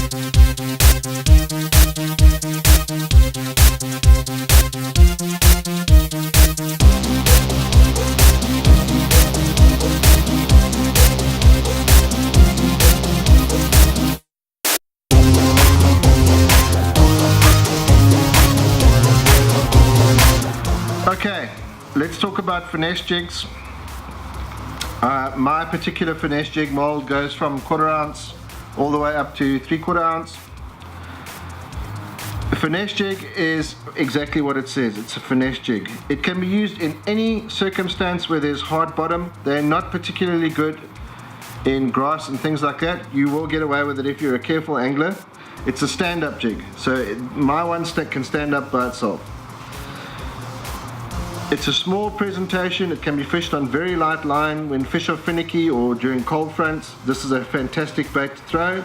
Okay, let's talk about finesse jigs. My particular finesse jig mold goes from 1/4 ounce all the way up to 3/4 ounce. A finesse jig is exactly what it says, it's a finesse jig. It can be used in any circumstance where there's hard bottom. They're not particularly good in grass and things like that. You will get away with it if you're a careful angler. It's a stand-up jig, so my one stick can stand up by itself. It's a small presentation. It can be fished on very light line when fish are finicky or during cold fronts. This is a fantastic bait to throw.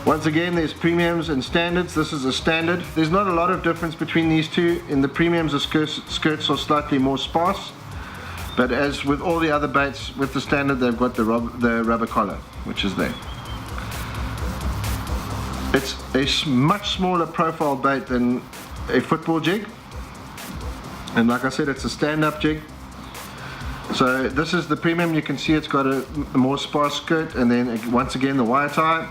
Once again, there's premiums and standards. This is a standard. There's not a lot of difference between these two. In the premiums, the skirts are slightly more sparse, but as with all the other baits, with the standard, they've got the rubber collar, which is there. It's a much smaller profile bait than a football jig. And like I said, it's a stand-up jig. So this is the premium. You can see it's got a more sparse skirt, and then once again the wire tie.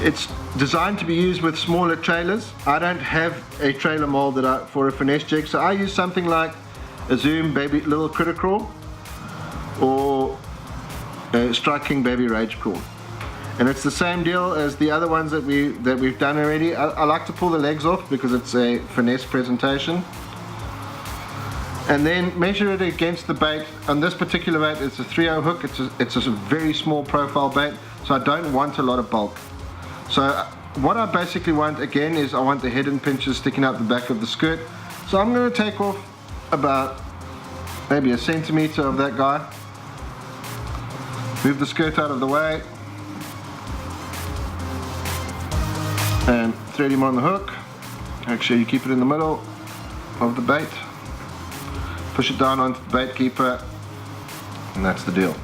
It's designed to be used with smaller trailers. I don't have a trailer mold for a finesse jig, so I use something like a Zoom baby little critter crawl or a Strike King baby rage crawl. And it's the same deal as the other ones that we've done already. I like to pull the legs off because it's a finesse presentation. And then measure it against the bait. On this particular bait, it's a 3/0 hook. It's a very small profile bait, so I don't want a lot of bulk. So what I basically want again is I want the head and pinches sticking out the back of the skirt. So I'm going to take off about maybe a centimeter of that guy. Move the skirt out of the way. And thread him on the hook. Make sure you keep it in the middle of the bait. Push it down onto the bait keeper, and that's the deal.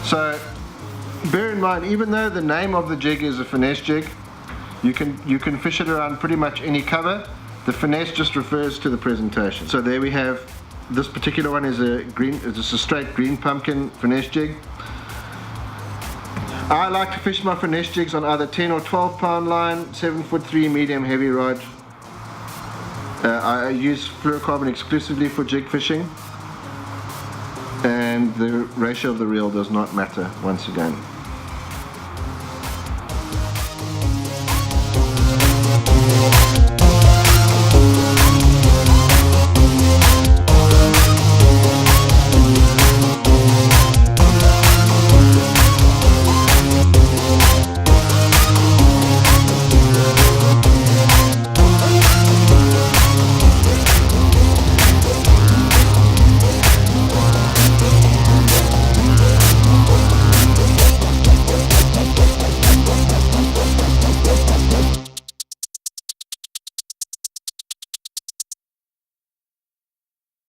So bear in mind, even though the name of the jig is a finesse jig, you can fish it around pretty much any cover. The finesse just refers to the presentation. So there we have, this particular one is it's a straight green pumpkin finesse jig. I like to fish my finesse jigs on either 10 or 12 pound line, 7'3" medium heavy rod. I use fluorocarbon exclusively for jig fishing, and the ratio of the reel does not matter once again.